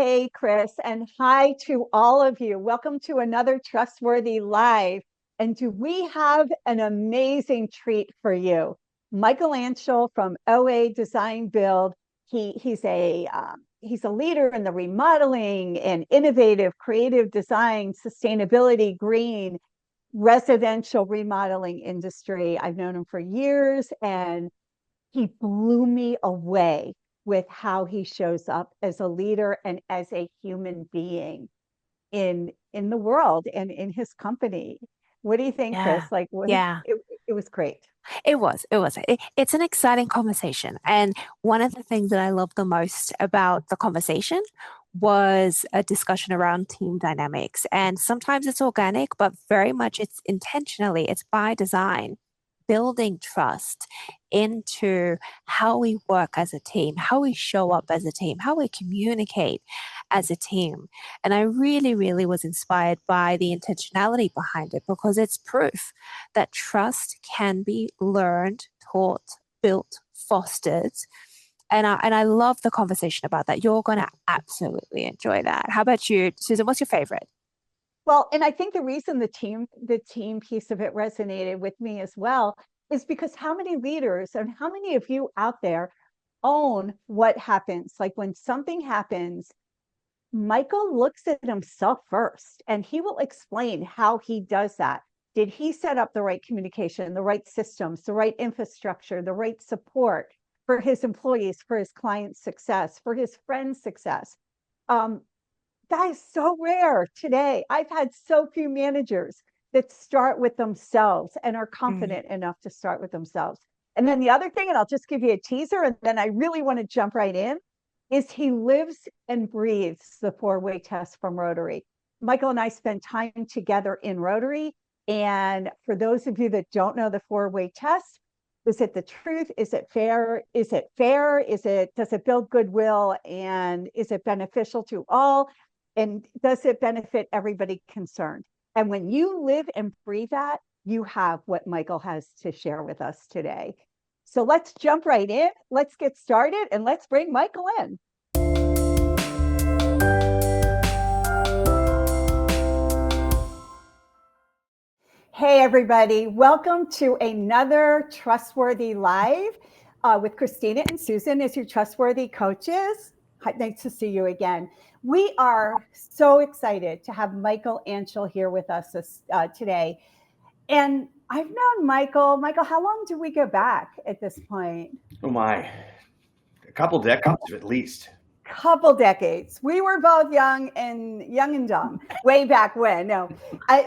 Hey, Chris, and hi to all of you. Welcome to another Trustworthy Live. And do we have an amazing treat for you? Michael Anschel from OA Design Build. He's a leader in the remodeling and innovative creative design, sustainability, green, residential remodeling industry. I've known him for years, and he blew me away with how he shows up as a leader and as a human being in the world and in his company. What do you think, Chris? Yeah. Like, Yeah. it was great. It's an exciting conversation. And one of the things that I love the most about the conversation was a discussion around team dynamics. And sometimes it's organic, but very much it's intentionally, it's by design, building trust into how we work as a team, how we show up as a team, how we communicate as a team. And I really, really was inspired by the intentionality behind it because it's proof that trust can be learned, taught, built, fostered. And I love the conversation about that. You're going to absolutely enjoy that. How about you, Susan? What's your favorite? Well, and I think the reason the team piece of it resonated with me as well is because how many leaders and how many of you out there own what happens? Like when something happens, Michael looks at himself first and he will explain how he does that. Did he set up the right communication, the right systems, the right infrastructure, the right support for his employees, for his clients' success, for his friends' success? Um, that is so rare today. I've had so few managers that start with themselves and are Mm. confident enough to start with themselves. And then the other thing, and I'll just give you a teaser, and then I really want to jump right in, is he lives and breathes the four-way test from Rotary. Michael and I spent time together in Rotary. And for those of you that don't know the four-way test, is it the truth? Is it fair? Is it fair? Does it build goodwill? And is it beneficial to all? And does it benefit everybody concerned? And when you live and breathe that, you have what Michael has to share with us today. So let's jump right in. Let's get started and let's bring Michael in. Hey, everybody. Welcome to another Trustworthy Live with Christina and Susan as your trustworthy coaches. Nice to see you again. We are so excited to have Michael Anschel here with us today. And I've known Michael. Michael, how long do we go back at this point? Oh my, a couple decades at least. Couple decades. We were both young and dumb way back when. No,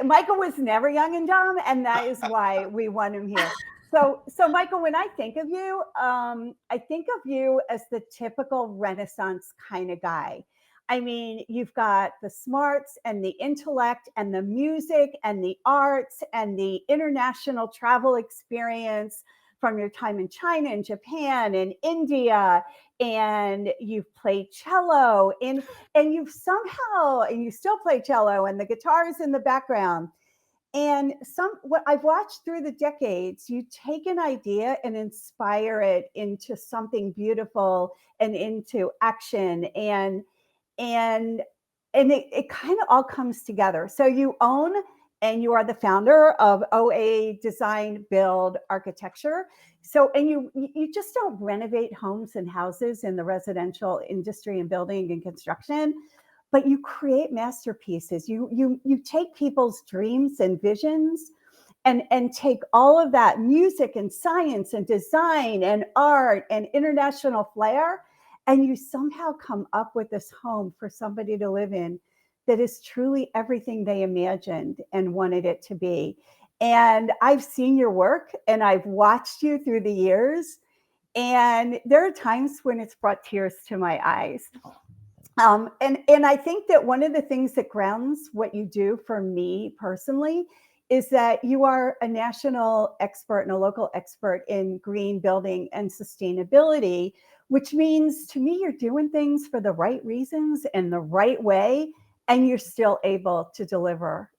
Michael was never young and dumb, and that is why we want him here. So Michael, when I think of you, I think of you as the typical Renaissance kind of guy. I mean, you've got the smarts and the intellect and the music and the arts and the international travel experience from your time in China and Japan and India, and you've played cello, and you've somehow, and you still play cello, and the guitar is in the background. And what I've watched through the decades, you take an idea and inspire it into something beautiful and into action, and it kind of all comes together. So you own and you are the founder of OA Design Build Architecture. So, and you just don't renovate homes and houses in the residential industry and building and construction, but you create masterpieces. You take people's dreams and visions and take all of that music and science and design and art and international flair, and you somehow come up with this home for somebody to live in that is truly everything they imagined and wanted it to be. And I've seen your work and I've watched you through the years, and there are times when it's brought tears to my eyes. And I think that one of the things that grounds what you do for me personally is that you are a national expert and a local expert in green building and sustainability, which means to me you're doing things for the right reasons and the right way, and you're still able to deliver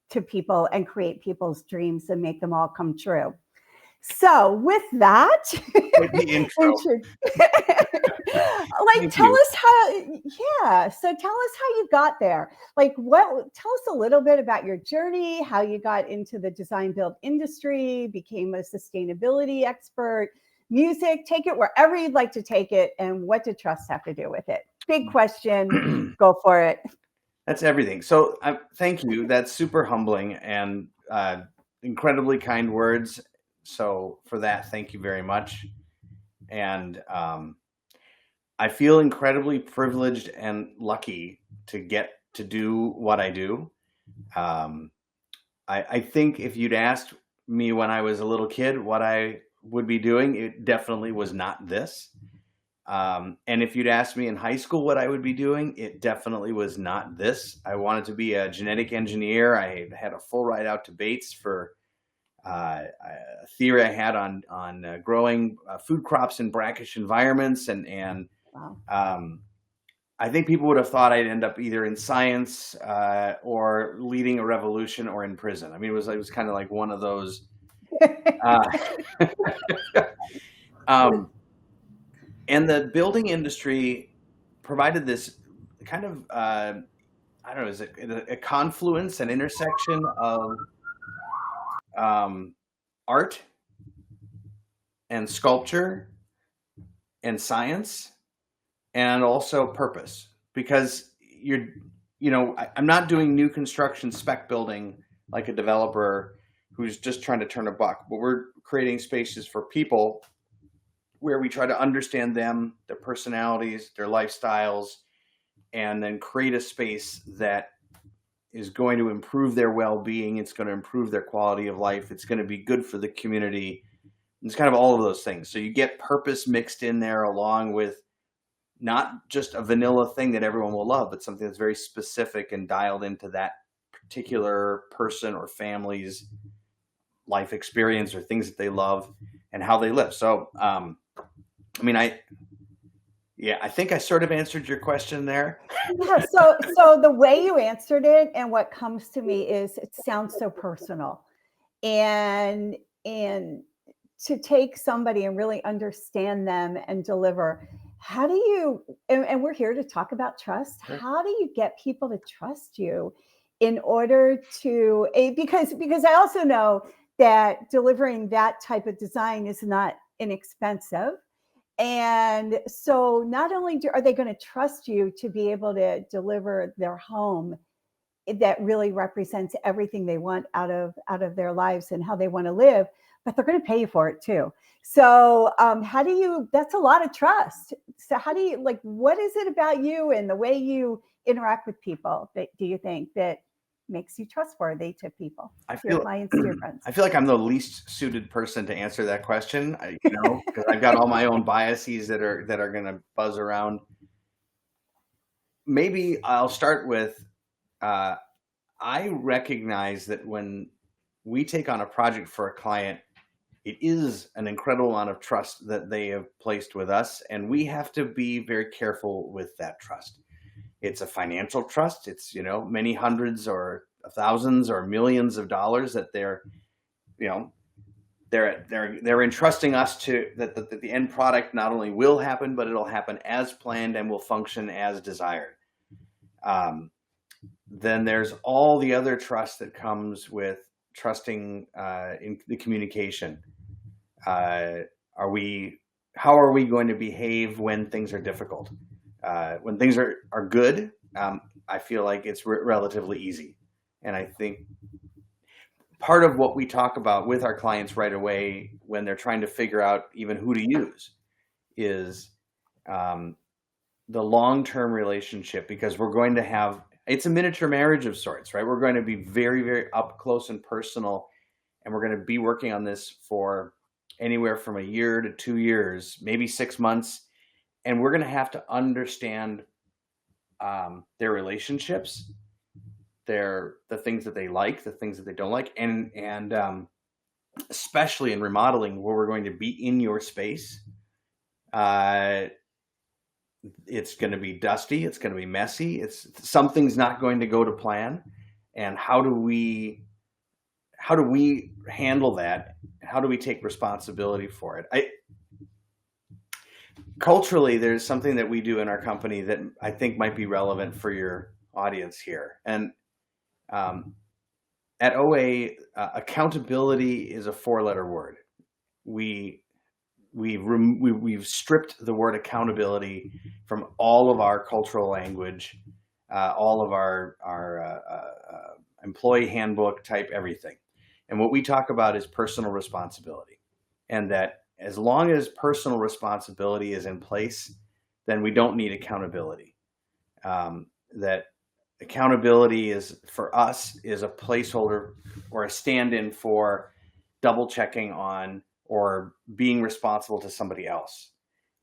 to people and create people's dreams and make them all come true. So with that, With the intro. like tell us how, so tell us how you got there. Like tell us a little bit about your journey, how you got into the design build industry, became a sustainability expert, music, take it wherever you'd like to take it, and what did trust have to do with it? Big question, go for it. That's everything. So thank you. That's super humbling and incredibly kind words. So for that, thank you very much. And I feel incredibly privileged and lucky to get to do what I do. I think if you'd asked me when I was a little kid what I would be doing, it definitely was not this. And if you'd asked me in high school what I would be doing, it definitely was not this. I wanted to be a genetic engineer. I had a full ride out to Bates for a theory I had on growing food crops in brackish environments, and wow. I think people would have thought I'd end up either in science or leading a revolution or in prison. I mean, it was kind of like one of those. And the building industry provided this kind of I don't know, is it a confluence, an intersection of art and sculpture and science and also purpose, because I'm not doing new construction spec building like a developer who's just trying to turn a buck, but we're creating spaces for people where we try to understand them, their personalities, their lifestyles, and then create a space that is going to improve their well-being. It's going to improve their quality of life. It's going to be good for the community. It's kind of all of those things. So you get purpose mixed in there along with not just a vanilla thing that everyone will love, but something that's very specific and dialed into that particular person or family's life experience or things that they love and how they live. So, I think I sort of answered your question there. Yeah, so the way you answered it and what comes to me is it sounds so personal. And to take somebody and really understand them and deliver, how do you, and we're here to talk about trust, how do you get people to trust you in order to, because I also know that delivering that type of design is not inexpensive. And so not only are they going to trust you to be able to deliver their home that really represents everything they want out of their lives and how they want to live, but they're going to pay you for it too. So how do you, that's a lot of trust. So how do you, like, what is it about you and the way you interact with people that do you think that makes you trustworthy to people, to your clients, to your friends? I feel like I'm the least suited person to answer that question, because I've got all my own biases that are going to buzz around. Maybe I'll start with, I recognize that when we take on a project for a client, it is an incredible amount of trust that they have placed with us, and we have to be very careful with that trust. It's a financial trust. It's, many hundreds or thousands or millions of dollars that they're entrusting us to, that the end product not only will happen, but it'll happen as planned and will function as desired. Then there's all the other trust that comes with trusting in the communication. How are we going to behave when things are difficult? When things are good, I feel like it's relatively easy. And I think part of what we talk about with our clients right away when they're trying to figure out even who to use is the long-term relationship, because we're going to have, it's a miniature marriage of sorts, right? We're going to be very, very up close and personal, and we're going to be working on this for anywhere from a year to 2 years, maybe 6 months. And we're going to have to understand their relationships, the things that they like, the things that they don't like, and especially in remodeling, where we're going to be in your space. It's going to be dusty. It's going to be messy. Something's not going to go to plan. And how do we how do we handle that? How do we take responsibility for it? Culturally, there's something that we do in our company that I think might be relevant for your audience here. And at OA, accountability is a 4-letter word. We've stripped the word accountability from all of our cultural language, all of our employee handbook type everything. And what we talk about is personal responsibility. And that as long as personal responsibility is in place, then we don't need accountability. That accountability is, for us, is a placeholder or a stand-in for double checking on or being responsible to somebody else.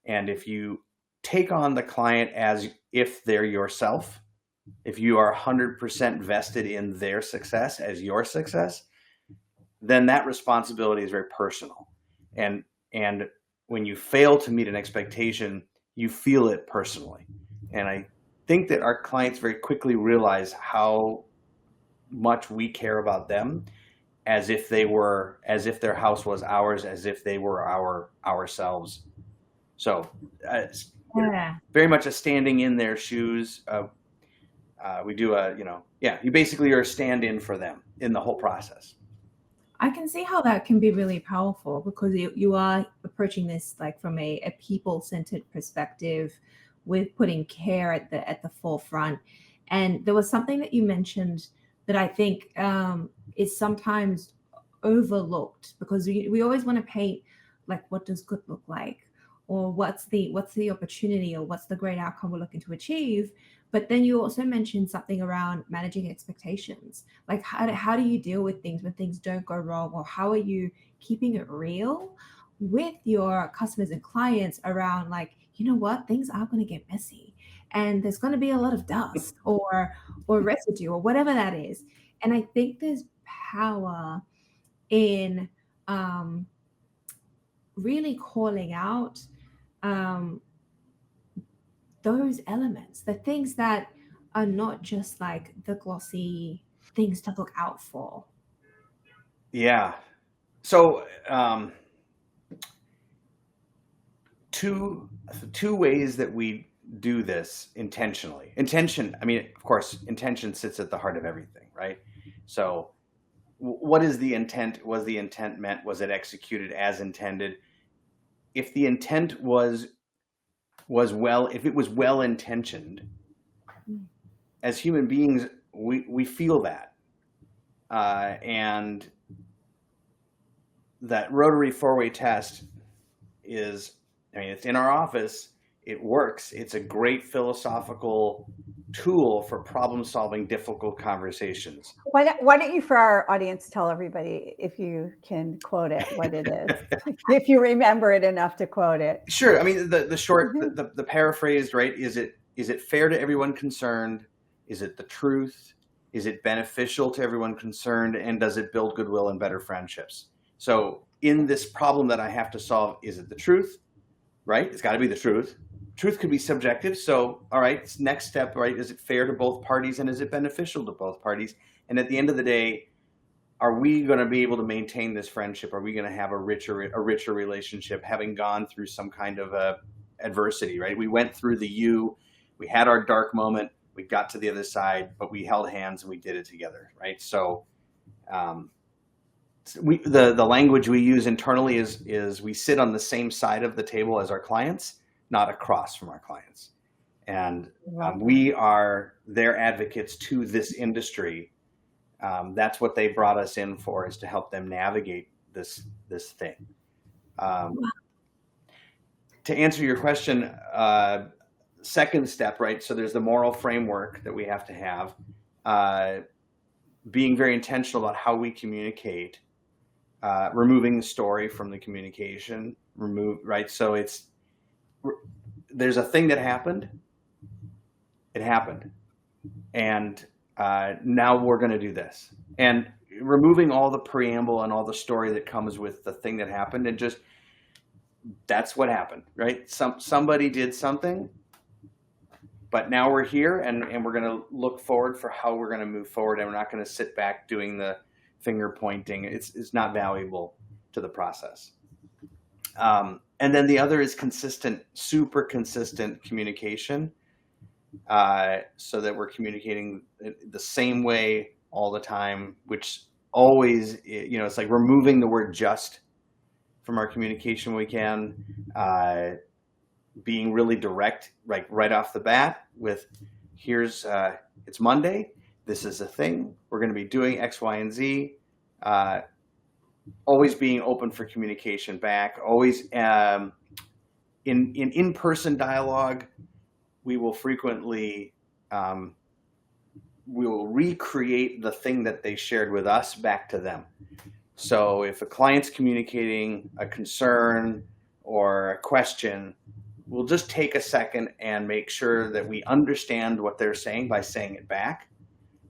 And if you take on the client as if they're yourself, if you are 100% vested in their success as your success, then that responsibility is very personal. And when you fail to meet an expectation, you feel it personally. And I think that our clients very quickly realize how much we care about them, as if their house was ours, as if they were ourselves. So it's very much a standing in their shoes. We do you basically are a stand-in for them in the whole process. I can see how that can be really powerful, because you are approaching this like from a people-centered perspective, with putting care at the forefront. And there was something that you mentioned that I think is sometimes overlooked, because we always want to paint like, what does good look like, or what's the opportunity, or what's the great outcome we're looking to achieve. But then you also mentioned something around managing expectations. Like, how do you deal with things when things don't go wrong, or how are you keeping it real with your customers and clients around, like, you know what, things are going to get messy, and there's going to be a lot of dust or residue or whatever that is. And I think there's power in really calling out those elements, the things that are not just like the glossy things to look out for. Yeah. So two ways that we do this intentionally. Intention, I mean, of course, intention sits at the heart of everything, right? So what is the intent? Was the intent meant? Was it executed as intended? If the intent was if it was well intentioned, as human beings, we feel that. And that Rotary 4-way test is, I mean, it's in our office, it works. It's a great philosophical tool for problem solving difficult conversations. Why don't you, for our audience, tell everybody, if you can quote it, what it is, if you remember it enough to quote it. Sure. I mean, the short, the paraphrased, right? Is it fair to everyone concerned? Is it the truth? Is it beneficial to everyone concerned? And does it build goodwill and better friendships? So in this problem that I have to solve, is it the truth? Right? It's got to be the truth. Truth could be subjective. So, all right, next step, right? Is it fair to both parties, and is it beneficial to both parties? And at the end of the day, are we going to be able to maintain this friendship? Are we going to have a richer relationship, having gone through some kind of adversity, right? We went through we had our dark moment, we got to the other side, but we held hands and we did it together, right? So the language we use internally is we sit on the same side of the table as our clients, not across from our clients. And we are their advocates to this industry. That's what they brought us in for, is to help them navigate this thing. To answer your question, second step, right? So there's the moral framework that we have to have, being very intentional about how we communicate, removing the story from the communication, right? So there's a thing that happened. It happened. And now we're going to do this. And removing all the preamble and all the story that comes with the thing that happened, and just, that's what happened, right? Somebody did something, but now we're here, and we're going to look forward for how we're going to move forward. And we're not going to sit back doing the finger pointing. It's not valuable to the process. And then the other is consistent, super consistent communication, so that we're communicating the same way all the time, which always, it's like removing the word just from our communication when we can, being really direct, like right off the bat with, it's Monday, this is a thing, we're going to be doing X, Y, and Z. Always being open for communication back, always in-person dialogue, we will frequently, we will recreate the thing that they shared with us back to them. So if a client's communicating a concern or a question, we'll just take a second and make sure that we understand what they're saying by saying it back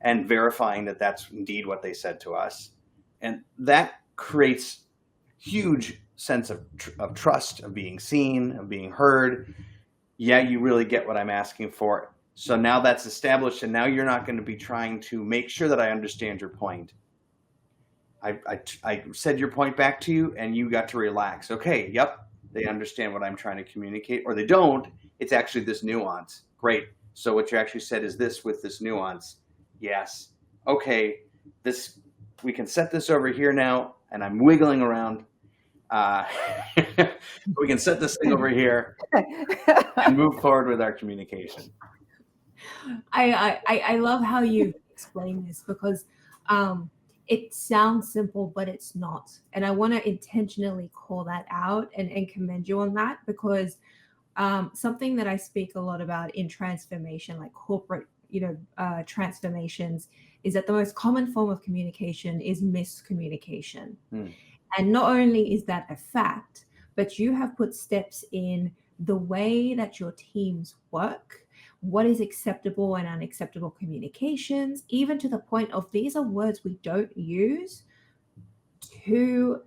and verifying that that's indeed what they said to us. And that creates huge sense of trust, of being seen, of being heard. Yeah, you really get what I'm asking for. So now that's established, and now you're not going to be trying to make sure that I understand your point. I said your point back to you, and you got to relax. Okay, yep, they understand what I'm trying to communicate, or they don't. It's actually this nuance. Great. So what you actually said is this with this nuance. Yes. Okay, we can set this over here now, and I'm wiggling around. We can set this thing over here and move forward with our communication. I love how you explain this, because it sounds simple, but it's not. And I want to intentionally call that out and commend you on that, because something that I speak a lot about in transformation, like corporate, transformations, is that the most common form of communication is miscommunication. And not only is that a fact, but you have put steps in the way that your teams work, what is acceptable and unacceptable communications, even to the point of these are words we don't use to,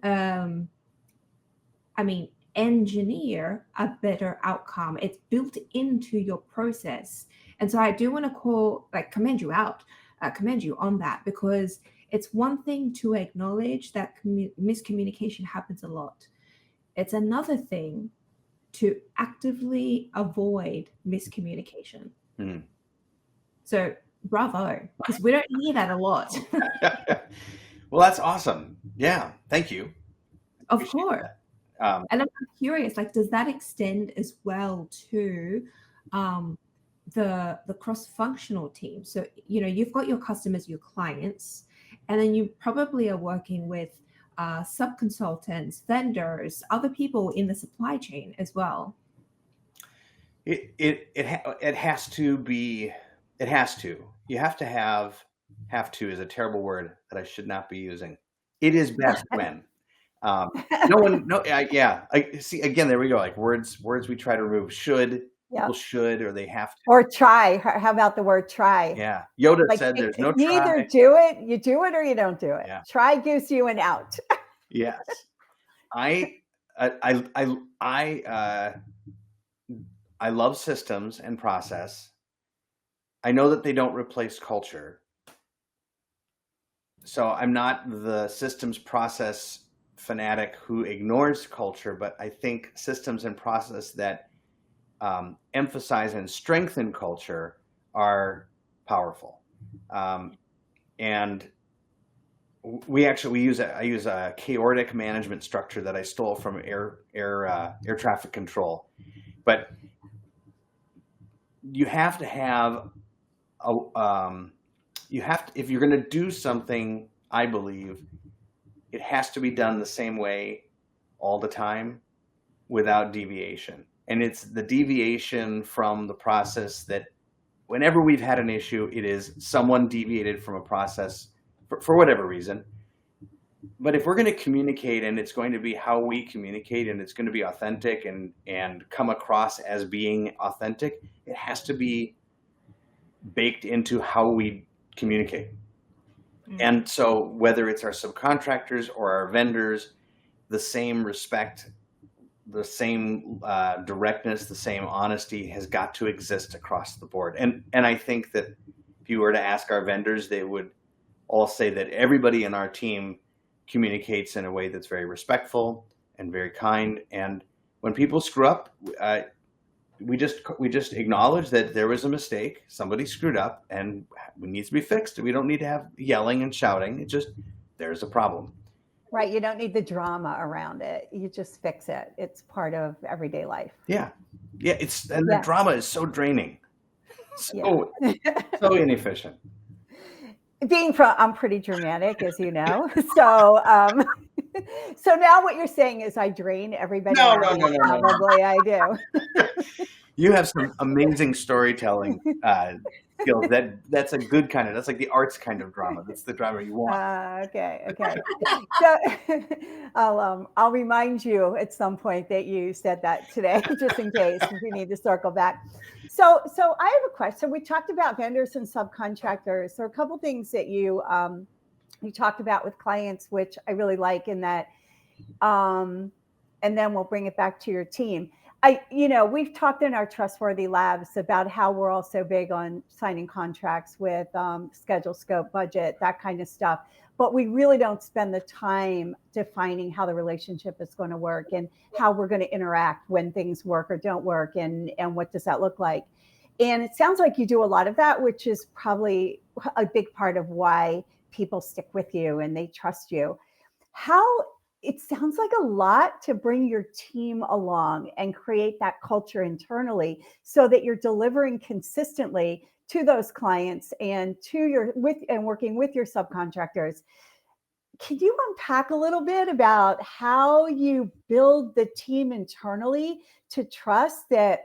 engineer a better outcome. It's built into your process. And so I do want to commend you on that, because it's one thing to acknowledge that miscommunication happens a lot. It's another thing to actively avoid miscommunication. So bravo, because we don't hear that a lot. Well, that's awesome. Yeah, thank you. Of course. And I'm curious, does that extend as well to the cross-functional team? So, you've got your customers, your clients, and then you probably are working with sub-consultants, vendors, other people in the supply chain as well. It has to be. It has to. You have to have to is a terrible word that I should not be using. It is best when. See, again, there we go. Like words we try to remove. Should. Yep. People should, or they have to. Or try. How about the word try? Yeah. Yoda said there's no try. You either do it, or you don't do it. Yeah. Try gives you an out. Yes. I love systems and process. I know that they don't replace culture. So I'm not the systems process fanatic who ignores culture, but I think systems and process that emphasize and strengthen culture are powerful. And I use a chaotic management structure that I stole from air traffic control. But you have to have if you're going to do something, I believe it has to be done the same way all the time without deviation. And it's the deviation from the process that whenever we've had an issue, it is someone deviated from a process for whatever reason. But if we're going to communicate, and it's going to be how we communicate, and it's going to be authentic and come across as being authentic, it has to be baked into how we communicate. And so whether it's our subcontractors or our vendors, the same respect, the same directness, the same honesty has got to exist across the board. And I think that if you were to ask our vendors, they would all say that everybody in our team communicates in a way that's very respectful and very kind. And when people screw up, we just acknowledge that there was a mistake, somebody screwed up, and it needs to be fixed. We don't need to have yelling and shouting. It just, there's a problem. Right. You don't need the drama around it. You just fix it. It's part of everyday life. Yeah. Yeah. The drama is so draining. So inefficient. I'm pretty dramatic, as you know. So, so now what you're saying is I drain everybody. No. Probably I do. You have some amazing storytelling skills. That's a good kind of, that's like the arts kind of drama. That's the drama you want. Okay. So I'll remind you at some point that you said that today, just in case we need to circle back. So I have a question. We talked about vendors and subcontractors. There are a couple things that you talked about with clients, which I really like in that, and then we'll bring it back to your team. We've talked in our Trustworthy Labs about how we're also big on signing contracts with schedule, scope, budget, that kind of stuff. But we really don't spend the time defining how the relationship is going to work and how we're going to interact when things work or don't work, and what does that look like. And it sounds like you do a lot of that, which is probably a big part of why people stick with you and they trust you. It sounds like a lot to bring your team along and create that culture internally so that you're delivering consistently to those clients and working with your subcontractors. Can you unpack a little bit about how you build the team internally to trust that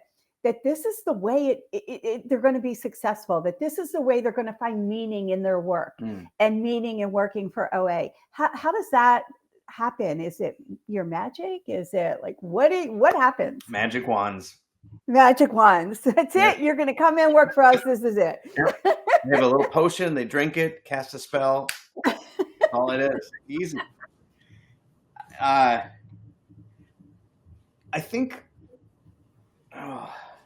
this is the way they're going to be successful, that this is the way they're going to find meaning in their work and meaning in working for OA? How does that happen? Is it your magic? Is it like what happens? Magic wands. That's it. You're going to come in, work for us. This is it. They have a little potion. They drink it, cast a spell. All it is. Easy. I think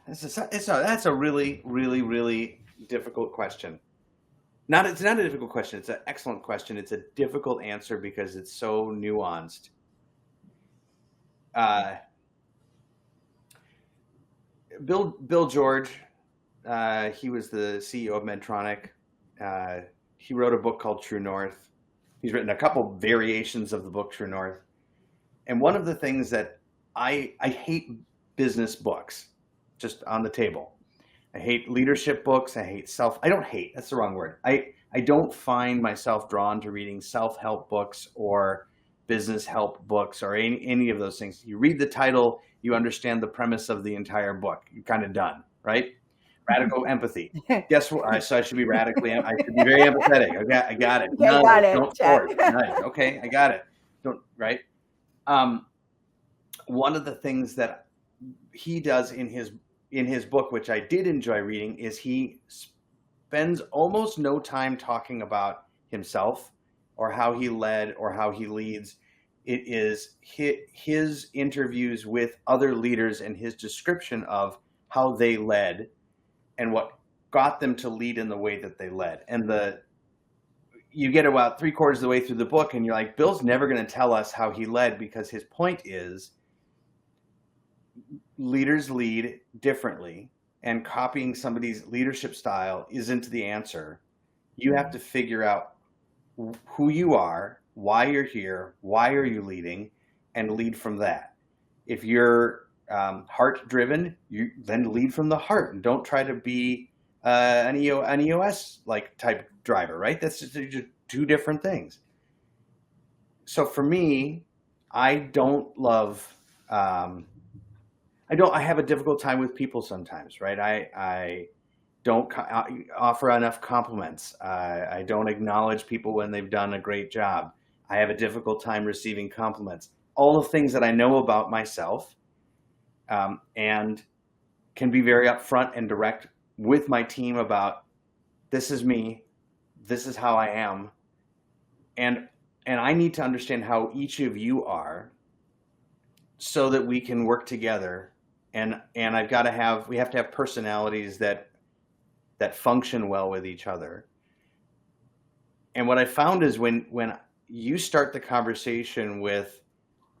that's a really, really, really difficult question. It's not a difficult question. It's an excellent question. It's a difficult answer because it's so nuanced. Bill George, he was the CEO of Medtronic. He wrote a book called True North. He's written a couple variations of the book True North. And one of the things that I hate business books, just on the table. I hate leadership books. I don't hate, that's the wrong word. I don't find myself drawn to reading self-help books or business help books or any of those things. You read the title, you understand the premise of the entire book. You're kind of done, right? Radical empathy. Guess what? So I should be I should be very empathetic. I got it. Okay, no, got it. Don't force. Nice. Okay, I got it. Right? One of the things that he does in his book, which I did enjoy reading, is he spends almost no time talking about himself or how he led or how he leads. It is his interviews with other leaders and his description of how they led and what got them to lead in the way that they led. And you get about 3/4 of the way through the book and you're like, Bill's never going to tell us how he led, because his point is leaders lead differently, and copying somebody's leadership style isn't the answer. You have to figure out who you are, why you're here, why are you leading, and lead from that. If you're heart driven, you then lead from the heart, and don't try to be an EOS like type driver, right? That's just two different things. So for me, I don't love, I have a difficult time with people sometimes, right? I don't offer enough compliments. I don't acknowledge people when they've done a great job. I have a difficult time receiving compliments. All the things that I know about myself, and can be very upfront and direct with my team about, this is me, this is how I am, and I need to understand how each of you are, so that we can work together. And we have to have personalities that function well with each other. And what I found is when you start the conversation with,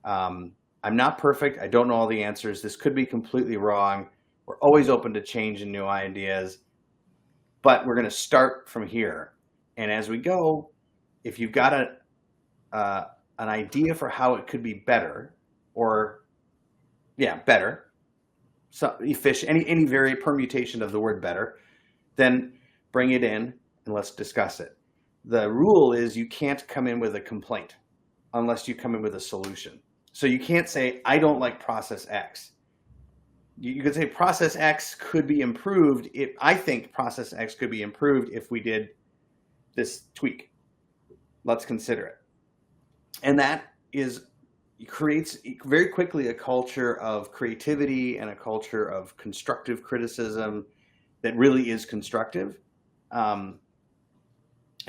I'm not perfect, I don't know all the answers, this could be completely wrong, we're always open to change and new ideas, but we're going to start from here. And as we go, if you've got an idea for how it could be better, or better, so efficient, any very permutation of the word better, then bring it in and let's discuss it. The rule is you can't come in with a complaint unless you come in with a solution. So you can't say, I don't like process X. You could say process X could be improved. I think process X could be improved if we did this tweak. Let's consider it. And that creates very quickly a culture of creativity and a culture of constructive criticism that really is constructive. In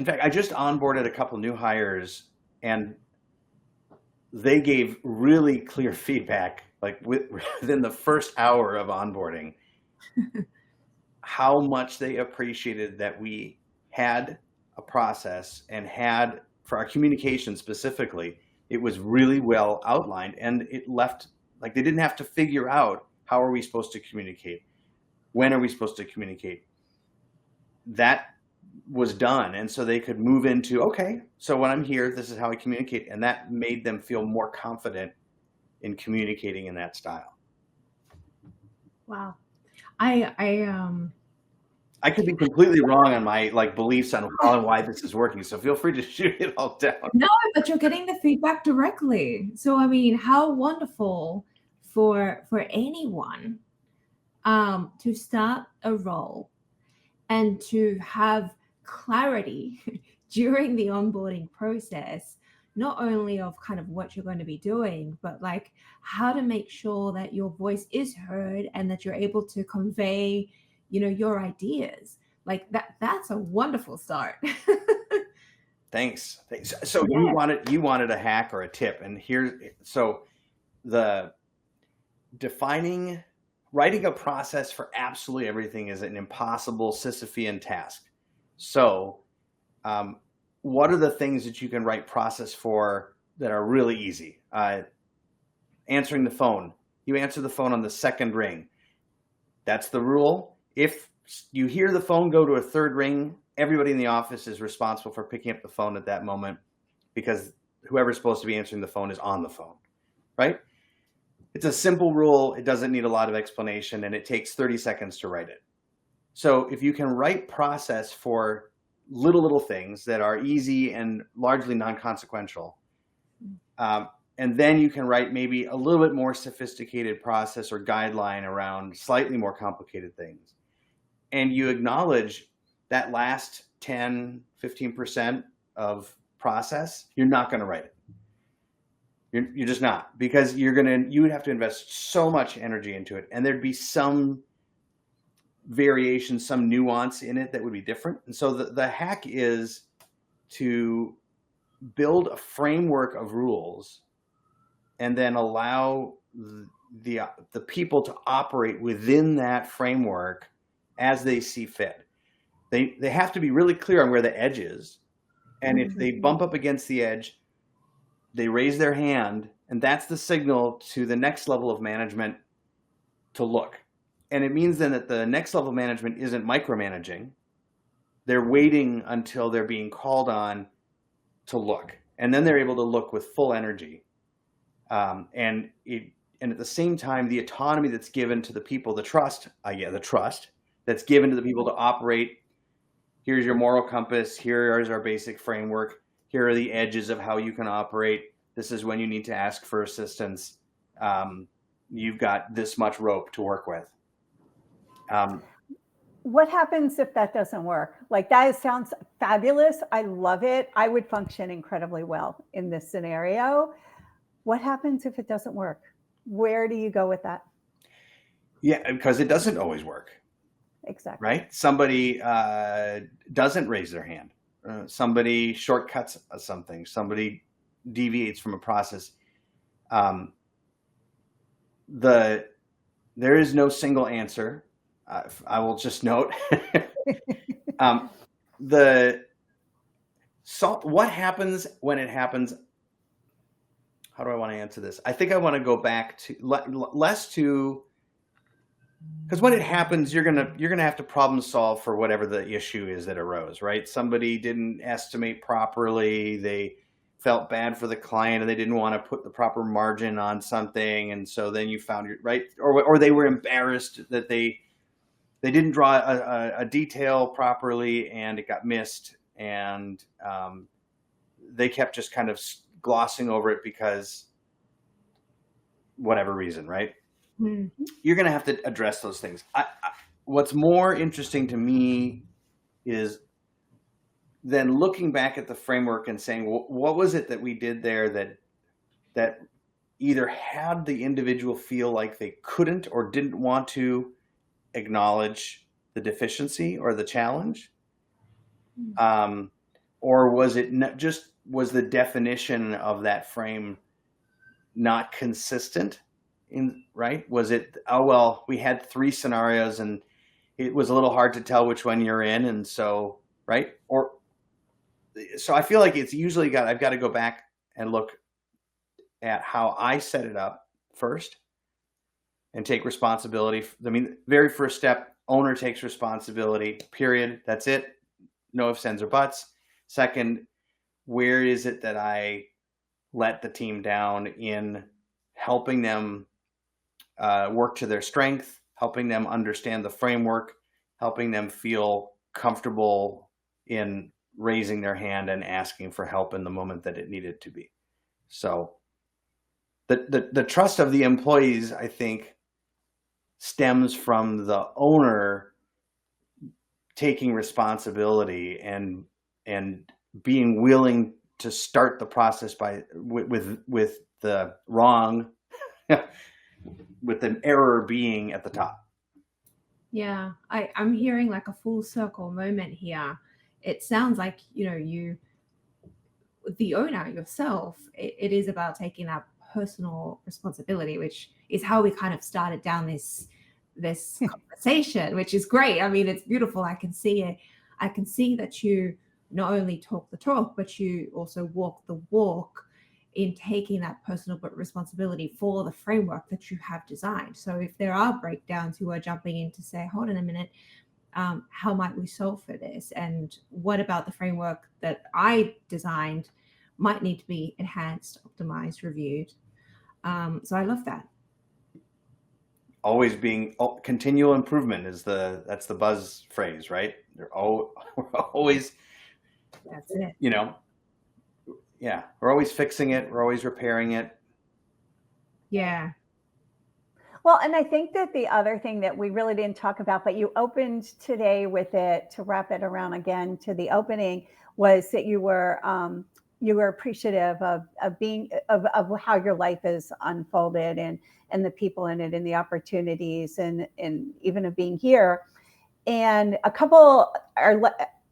fact, I just onboarded a couple new hires, and they gave really clear feedback, like within the first hour of onboarding, how much they appreciated that we had a process and had, for our communication specifically, it was really well outlined, and it left, like, they didn't have to figure out how are we supposed to communicate, when are we supposed to communicate. That was done, and so they could move into, okay, so when I'm here, this is how I communicate, and that made them feel more confident in communicating in that style. Wow. I could be completely wrong on my beliefs on how and why this is working, so feel free to shoot it all down. No, but you're getting the feedback directly. So I mean, how wonderful for anyone to start a role and to have clarity during the onboarding process, not only of kind of what you're going to be doing, but like how to make sure that your voice is heard and that you're able to convey, your ideas. Like that's a wonderful start. Thanks. So yeah. you wanted a hack or a tip, and writing a process for absolutely everything is an impossible Sisyphean task. So what are the things that you can write process for that are really easy? Answering the phone. You answer the phone on the second ring. That's the rule. If you hear the phone go to a third ring, everybody in the office is responsible for picking up the phone at that moment, because whoever's supposed to be answering the phone is on the phone, right? It's a simple rule. It doesn't need a lot of explanation, and it takes 30 seconds to write it. So if you can write process for little things that are easy and largely non-consequential, and then you can write maybe a little bit more sophisticated process or guideline around slightly more complicated things, and you acknowledge that last 10, 15% of process, you're not going to write it. You're just not, because you would have to invest so much energy into it, and there'd be some variation, some nuance in it that would be different. And so the hack is to build a framework of rules and then allow the people to operate within that framework as they see fit. They have to be really clear on where the edge is. And if they bump up against the edge, they raise their hand, and that's the signal to the next level of management to look. And it means then that the next level of management isn't micromanaging. They're waiting until they're being called on to look. And then they're able to look with full energy. And at the same time, the autonomy that's given to the people, the trust that's given to the people to operate. Here's your moral compass. Here is our basic framework. Here are the edges of how you can operate. This is when you need to ask for assistance. You've got this much rope to work with. What happens if that doesn't work? Like, that sounds fabulous. I love it. I would function incredibly well in this scenario. What happens if it doesn't work? Where do you go with that? Yeah, because it doesn't always work. Exactly. Right? Somebody doesn't raise their hand. Somebody shortcuts something. Somebody deviates from a process. There is no single answer. I will just note the So what happens when it happens? How do I want to answer this? I think I want to go back to less to, because when it happens, you're gonna have to problem solve for whatever the issue is that arose, right? Somebody didn't estimate properly, they felt bad for the client, and they didn't want to put the proper margin on something, and so then you found your right, or they were embarrassed that they didn't draw a detail properly and it got missed, and they kept just kind of glossing over it because whatever reason, right? Mm-hmm. You're going to have to address those things. What's more interesting to me is then looking back at the framework and saying, well, what was it that we did there that either had the individual feel like they couldn't or didn't want to acknowledge the deficiency or the challenge? Or was it was the definition of that frame not consistent? Right? Was it, oh, well, we had 3 scenarios and it was a little hard to tell which one you're in. And so, right? So I feel like it's usually I've got to go back and look at how I set it up first and take responsibility. I mean, very first step, owner takes responsibility, period. That's it. No ifs, ands, or buts. Second, where is it that I let the team down in helping them work to their strength, helping them understand the framework, helping them feel comfortable in raising their hand and asking for help in the moment that it needed to be. So the trust of the employees, I think, stems from the owner taking responsibility and being willing to start the process with the wrong with an error being at the top. Yeah, I'm hearing like a full circle moment here. It sounds like, you, the owner yourself, it is about taking that personal responsibility, which is how we kind of started down this conversation, which is great. I mean, it's beautiful. I can see it. I can see that you not only talk the talk, but you also walk the walk in taking that personal responsibility for the framework that you have designed. So if there are breakdowns, you are jumping in to say, hold on a minute, how might we solve for this? And what about the framework that I designed might need to be enhanced, optimized, reviewed? So I love that. Always being continual improvement that's the buzz phrase, right? We're always, that's it. Yeah, we're always fixing it. We're always repairing it. Yeah. Well, and I think that the other thing that we really didn't talk about, but you opened today with it to wrap it around again to the opening, was that you were appreciative of how your life is unfolded and the people in it and the opportunities and even of being here. And a couple are.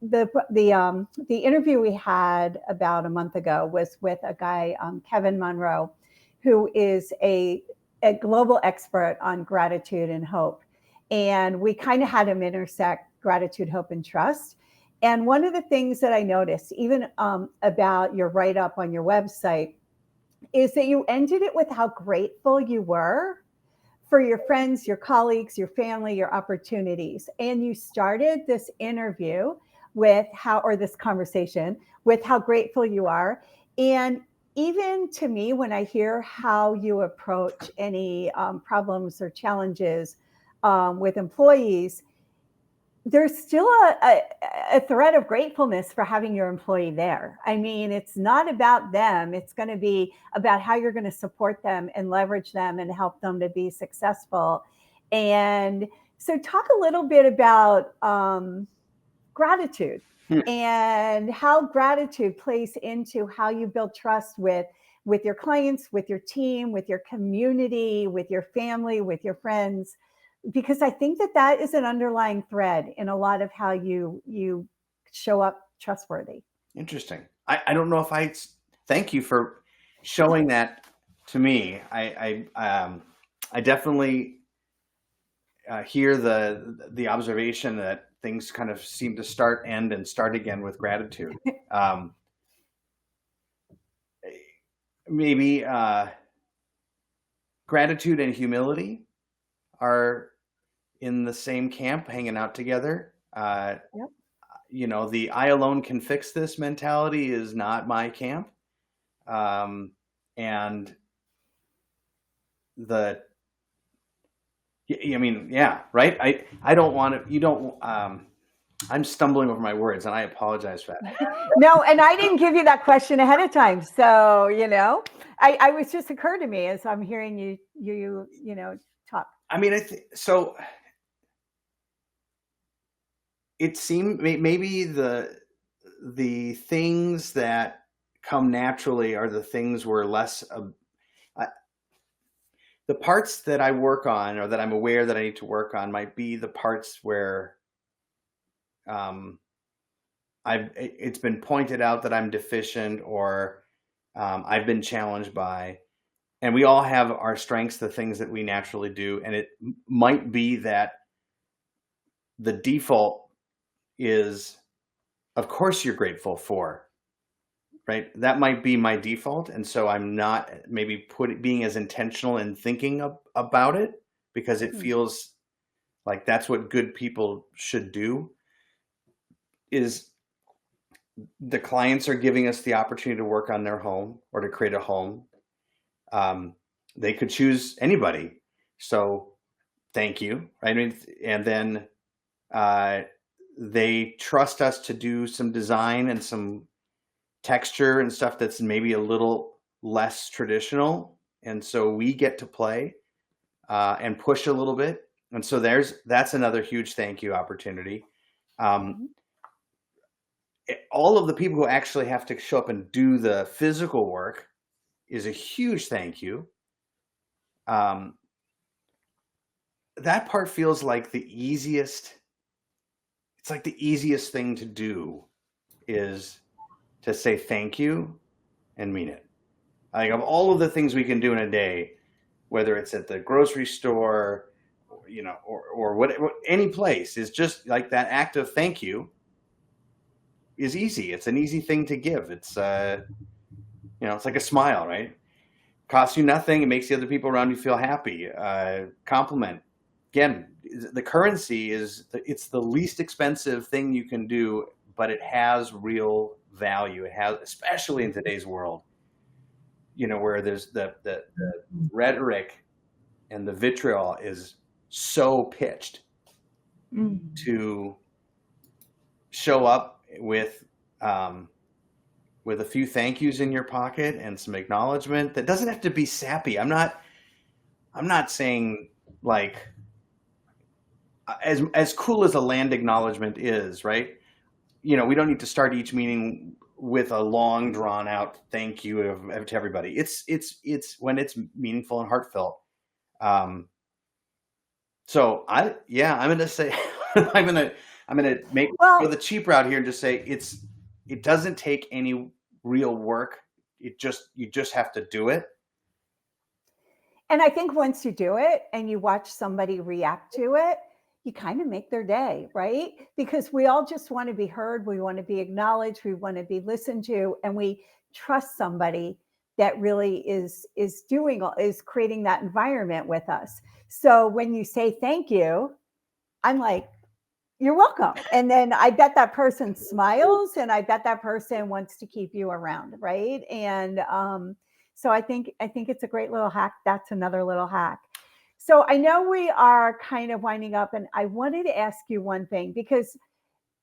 The interview we had about a month ago was with a guy, Kevin Monroe, who is a global expert on gratitude and hope. And we kind of had him intersect gratitude, hope, and trust. And one of the things that I noticed, even about your write-up on your website, is that you ended it with how grateful you were for your friends, your colleagues, your family, your opportunities. And you started this interview with this conversation with how grateful you are. And even to me, when I hear how you approach any problems or challenges with employees, there's still a thread of gratefulness for having your employee there. I mean, it's not about them. It's going to be about how you're going to support them and leverage them and help them to be successful. And so talk a little bit about gratitude and how gratitude plays into how you build trust with your clients, with your team, with your community, with your family, with your friends, because I think that is an underlying thread in a lot of how you show up trustworthy. Interesting. I don't know if thank you for showing that to me. I definitely hear the observation that things kind of seem to start, end, and start again with gratitude. maybe gratitude and humility are in the same camp, hanging out together. Yep. You know, the I alone can fix this mentality is not my camp. And the, I mean, yeah, right. I don't want to, you don't, I'm stumbling over my words and I apologize for that. No, and I didn't give you that question ahead of time. So, you know, I was just occurred to me as I'm hearing you know, talk. I mean, so it seemed maybe the things that come naturally are the things where less, the parts that I work on or that I'm aware that I need to work on might be the parts where it's been pointed out that I'm deficient or I've been challenged by, and we all have our strengths, the things that we naturally do. And it might be that the default is, of course, you're grateful for, right? That might be my default. And so I'm not maybe being as intentional in thinking about it because it feels like that's what good people should do. Is the clients are giving us the opportunity to work on their home or to create a home. They could choose anybody. So thank you. Right? I mean, and then they trust us to do some design and some texture and stuff that's maybe a little less traditional. And so we get to play and push a little bit. And so that's another huge thank you opportunity. All of the people who actually have to show up and do the physical work is a huge thank you. That part feels like the easiest. It's like the easiest thing to do is to say thank you and mean it. Like of all of the things we can do in a day, whether it's at the grocery store, you know, or whatever, any place, is just like that act of thank you is easy. It's an easy thing to give. It's you know, it's like a smile, right? Costs you nothing. It makes the other people around you feel happy. Compliment. Again, the currency it's the least expensive thing you can do, but it has real value. It has, especially in today's world, you know, where there's the rhetoric and the vitriol is so pitched to show up with a few thank yous in your pocket and some acknowledgement that doesn't have to be sappy. I'm not saying like as cool as a land acknowledgement is, right? You know, we don't need to start each meeting with a long drawn out thank you to everybody. It's when it's meaningful and heartfelt. So I'm gonna say I'm gonna go the cheap route here and just say it doesn't take any real work. You just have to do it. And I think once you do it and you watch somebody react to it, you kind of make their day, right? Because we all just want to be heard. We want to be acknowledged. We want to be listened to, and we trust somebody that really is creating that environment with us. So when you say thank you, I'm like, you're welcome. And then I bet that person smiles, and I bet that person wants to keep you around, right? And so I think it's a great little hack. That's another little hack. So I know we are kind of winding up, and I wanted to ask you one thing because,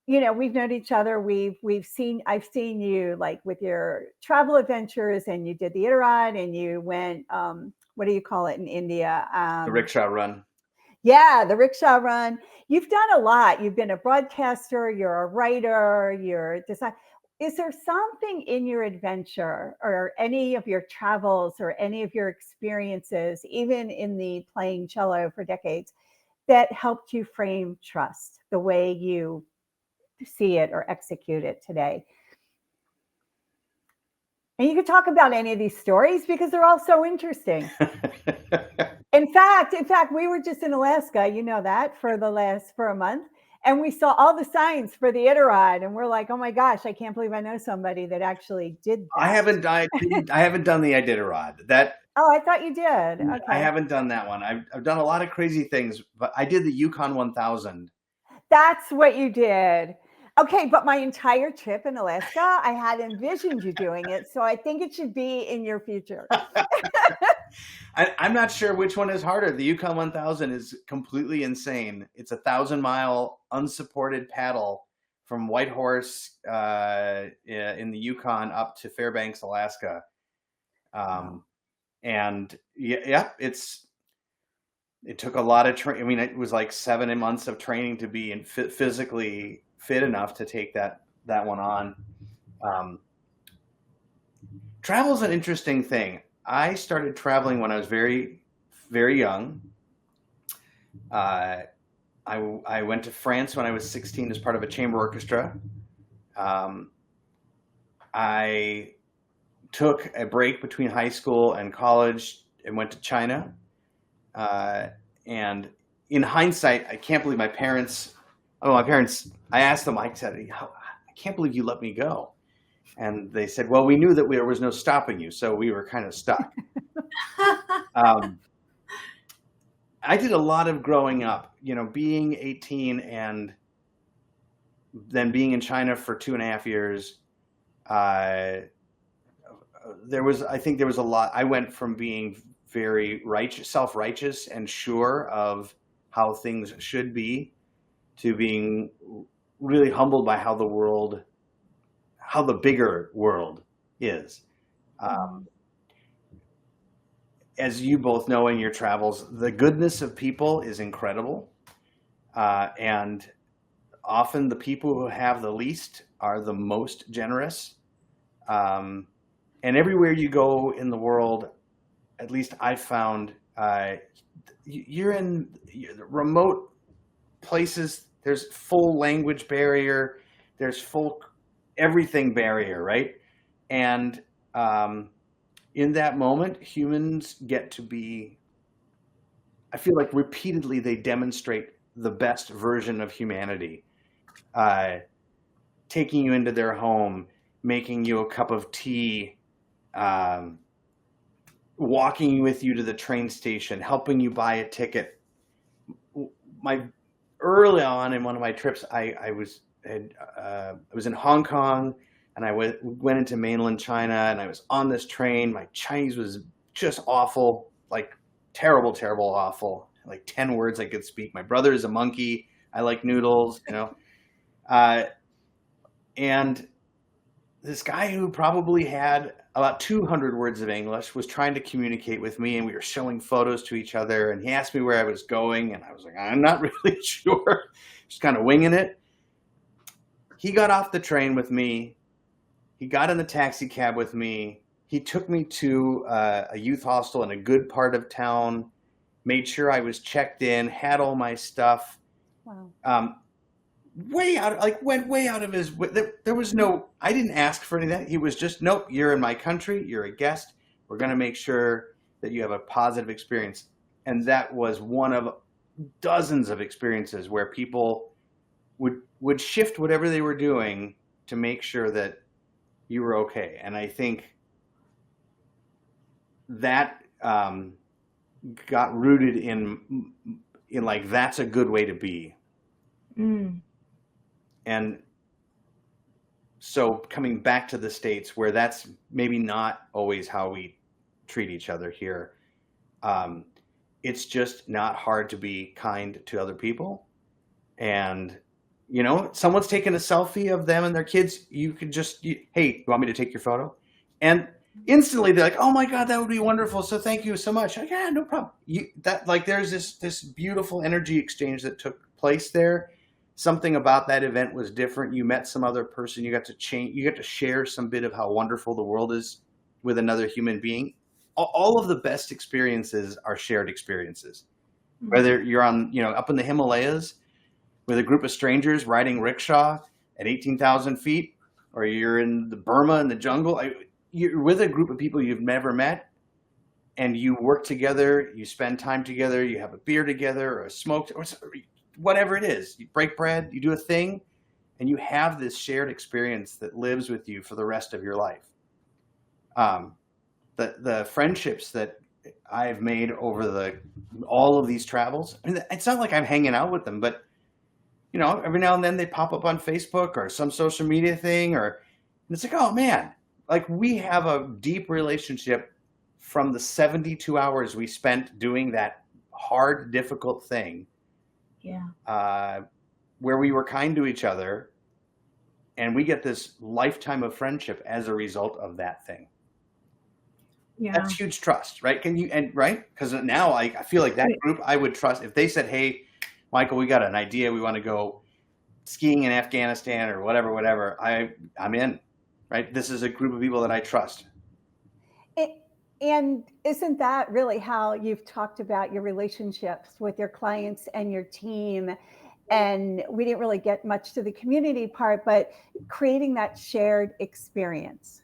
you know, we've known each other. I've seen you like with your travel adventures, and you did the Iditarod, and you went, what do you call it in India? The rickshaw run. Yeah, the rickshaw run. You've done a lot. You've been a broadcaster, you're a writer, you're a designer. Is there something in your adventure or any of your travels or any of your experiences, even in the playing cello for decades, that helped you frame trust the way you see it or execute it today? And you could talk about any of these stories because they're all so interesting. In fact, we were just in Alaska, you know that, for a month. and we saw all the signs for the Iditarod, and we're like, oh my gosh, I can't believe I know somebody that actually did that. I haven't done the Iditarod. That Oh, I thought you did. Okay. I haven't done that one. I've done a lot of crazy things, but I did the Yukon 1000. That's what you did. Okay, but my entire trip in Alaska, I had envisioned you doing it, so I think it should be in your future. I'm not sure which one is harder. The Yukon 1000 is completely insane. It's a 1,000-mile unsupported paddle from Whitehorse in the Yukon up to Fairbanks, Alaska. And yeah, it took a lot of training. I mean, it was like 7 months of training to be physically fit enough to take that one on. Travel is an interesting thing. I started traveling when I was very, very young. I went to France when I was 16 as part of a chamber orchestra. I took a break between high school and college and went to China. And in hindsight, I can't believe my parents, I asked them, I said, I can't believe you let me go. And they said, well, we knew that there was no stopping you, so we were kind of stuck. I did a lot of growing up, being 18 and then being in China for 2.5 years. I think there was a lot. I went from being very self-righteous and sure of how things should be to being really humbled by how the bigger world is. As you both know in your travels, the goodness of people is incredible. And often the people who have the least are the most generous. And everywhere you go in the world, at least I've found, you're in remote places, there's full language barrier, there's full everything barrier, right? And in that moment, humans get to be, I feel like repeatedly they demonstrate the best version of humanity. Taking you into their home, making you a cup of tea, walking with you to the train station, helping you buy a ticket. Early on in one of my trips, I was in Hong Kong, and I went into mainland China, and I was on this train. My Chinese was just awful, like terrible, terrible, awful. Like 10 words I could speak. My brother is a monkey. I like noodles, and this guy who probably had about 200 words of English was trying to communicate with me, and we were showing photos to each other, and he asked me where I was going, and I was like, I'm not really sure, just kind of winging it. He got off the train with me. He got in the taxi cab with me. He took me to a youth hostel in a good part of town, made sure I was checked in, had all my stuff. Wow. Went way out of his way. There was no, I didn't ask for any of that. He was just, nope, you're in my country, you're a guest. We're going to make sure that you have a positive experience. And that was one of dozens of experiences where people would shift whatever they were doing to make sure that you were okay. And I think that got rooted in like, that's a good way to be. Mm. And so coming back to the States, where that's maybe not always how we treat each other here, it's just not hard to be kind to other people. And, someone's taking a selfie of them and their kids, you could just, hey, you want me to take your photo? And instantly they're like, oh my God, that would be wonderful. So thank you so much. Like, yeah, no problem. There's this beautiful energy exchange that took place there. Something about that event was different. You met some other person. You got to share some bit of how wonderful the world is with another human being. All of the best experiences are shared experiences. Mm-hmm. Whether you're on, up in the Himalayas with a group of strangers riding rickshaw at 18,000 feet, or you're in the Burma in the jungle, you're with a group of people you've never met, and you work together, you spend time together, you have a beer together or a smoke, or whatever it is. You break bread, you do a thing, and you have this shared experience that lives with you for the rest of your life. The friendships that I've made over all of these travels, I mean, it's not like I'm hanging out with them, but you know, every now and then they pop up on Facebook or some social media thing, and it's like, oh man, like we have a deep relationship from the 72 hours we spent doing that hard, difficult thing. Yeah. Where we were kind to each other, and we get this lifetime of friendship as a result of that thing. Yeah. That's huge trust, right? Right? Because now I feel like that group I would trust if they said, hey, Michael, we got an idea. We want to go skiing in Afghanistan or whatever. I'm in, right? This is a group of people that I trust. And isn't that really how you've talked about your relationships with your clients and your team? And we didn't really get much to the community part, but creating that shared experience.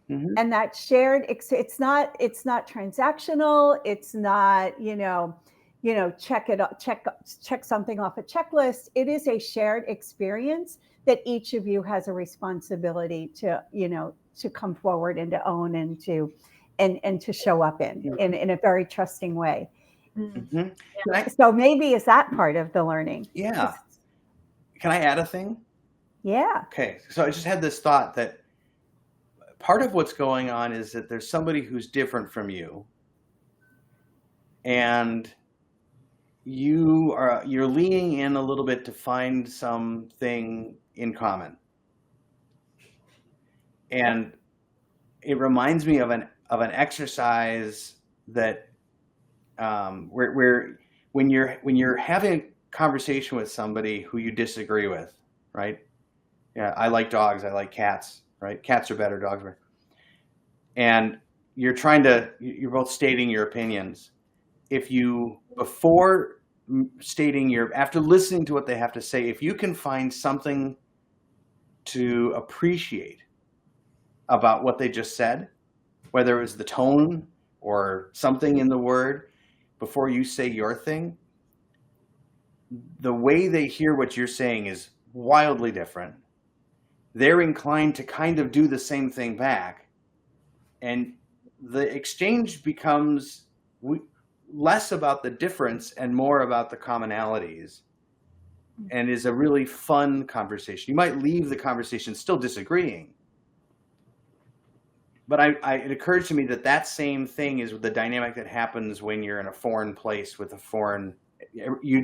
Mm-hmm. And that shared, it's not transactional. It's not, check something off a checklist. It is a shared experience that each of you has a responsibility to come forward and to own and to show up in a very trusting way. Mm-hmm. Yeah. So maybe is that part of the learning? Yeah. Can I add a thing? Yeah. Okay. So I just had this thought that part of what's going on is that there's somebody who's different from you, and you're leaning in a little bit to find something in common. And it reminds me of an exercise that where when you're having a conversation with somebody who you disagree with, right? Yeah, I like dogs, I like cats, right? Cats are better, dogs are better. And you're both stating your opinions. If you, after listening to what they have to say, if you can find something to appreciate about what they just said, whether it was the tone or something in the word, before you say your thing, the way they hear what you're saying is wildly different. They're inclined to kind of do the same thing back. And the exchange becomes less about the difference and more about the commonalities, and is a really fun conversation. You might leave the conversation still disagreeing, but it occurred to me that same thing is the dynamic that happens when you're in a foreign place with a foreign. You're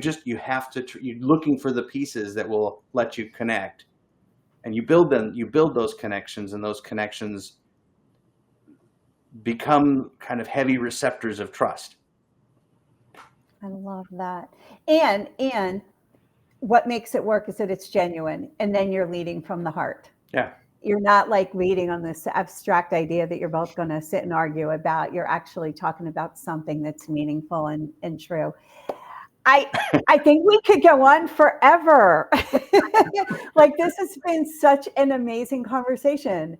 looking for the pieces that will let you connect, and you build them. You build those connections, and those connections become kind of heavy receptors of trust. I love that. And what makes it work is that it's genuine, and then you're leading from the heart. Yeah. You're not like leading on this abstract idea that you're both going to sit and argue about. You're actually talking about something that's meaningful and true. I think we could go on forever. Like, this has been such an amazing conversation.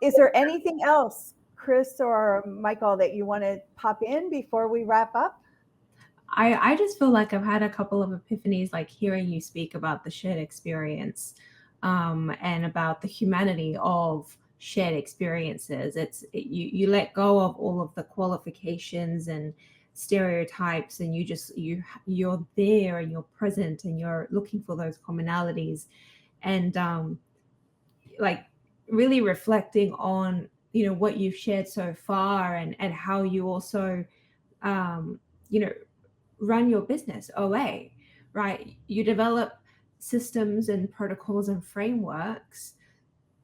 Is there anything else, Chris or Michael, that you want to pop in before we wrap up? I just feel like I've had a couple of epiphanies, like hearing you speak about the shared experience, and about the humanity of shared experiences. You let go of all of the qualifications and stereotypes, and you're there and you're present and you're looking for those commonalities, and like really reflecting on what you've shared so far, and how you also run your business, OA, right? You develop systems and protocols and frameworks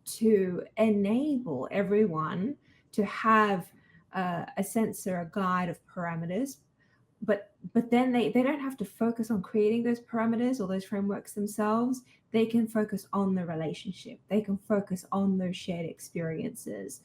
to enable everyone to have a sense or a guide of parameters, but then they don't have to focus on creating those parameters or those frameworks themselves. They can focus on the relationship. They can focus on those shared experiences.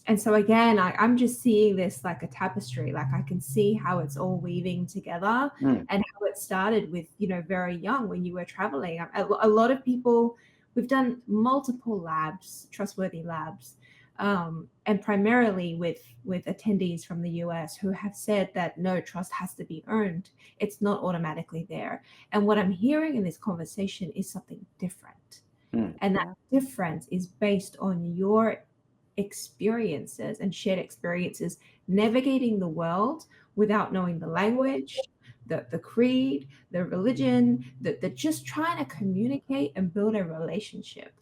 And so again, I'm just seeing this like a tapestry. Like, I can see how it's all weaving together, and how it started with, very young, when you were traveling. A lot of people, we've done multiple labs, TrustWorthy labs, and primarily with attendees from the US who have said that no, trust has to be earned. It's not automatically there. And what I'm hearing in this conversation is something different. And that difference is based on your experiences and shared experiences navigating the world without knowing the language, the creed, the religion, the just trying to communicate and build a relationship.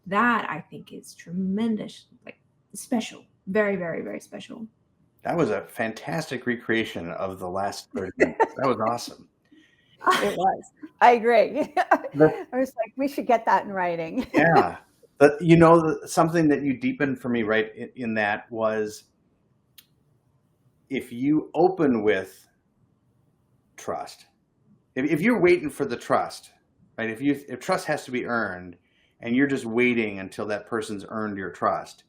That I think is tremendous, like special, very, very, very special. That was a fantastic recreation of the last 30 minutes. That was awesome. It was. I agree. I was like, we should get that in writing. Yeah. But you know, something that you deepened for me right in that was, if you open with trust, if you're waiting for the trust, right? If trust has to be earned and you're just waiting until that person's earned your trust,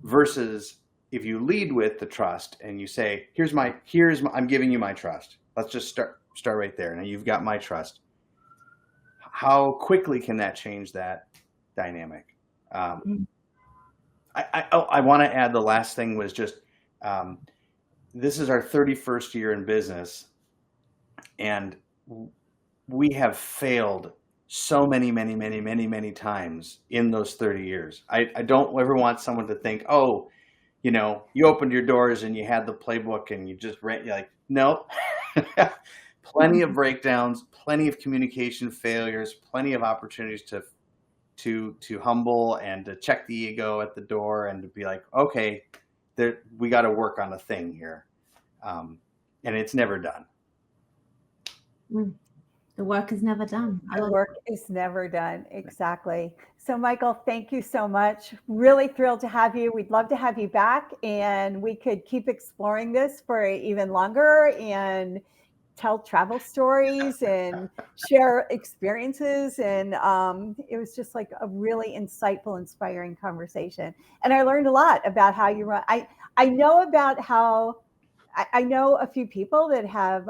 versus if you lead with the trust and you say, I'm giving you my trust. Let's just start right there. Now you've got my trust. How quickly can that change that dynamic? I want to add, the last thing was just, this is our 31st year in business, and we have failed so many times in those 30 years. I don't ever want someone to think, oh, you know, you opened your doors and you had the playbook and you just ran. You're like, nope. Plenty of breakdowns, plenty of communication failures, plenty of opportunities to humble and to check the ego at the door and to be like, okay, we got to work on a thing here. And it's never done. The work is never done. The work is never done. Exactly. So Michael, thank you so much. Really thrilled to have you. We'd love to have you back, and we could keep exploring this for even longer and tell travel stories and share experiences. And it was just like a really insightful, inspiring conversation. And I learned a lot about how you run. I know about how, I know a few people that have,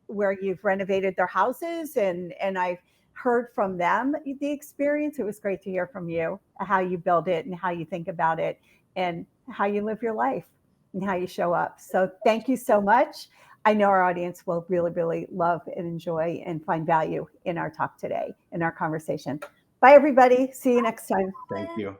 where you've renovated their houses, and I've heard from them the experience. It was great to hear from you, how you build it and how you think about it and how you live your life and how you show up. So thank you so much. I know our audience will really, really love and enjoy and find value in our talk today, in our conversation. Bye, everybody. See you next time. Thank you.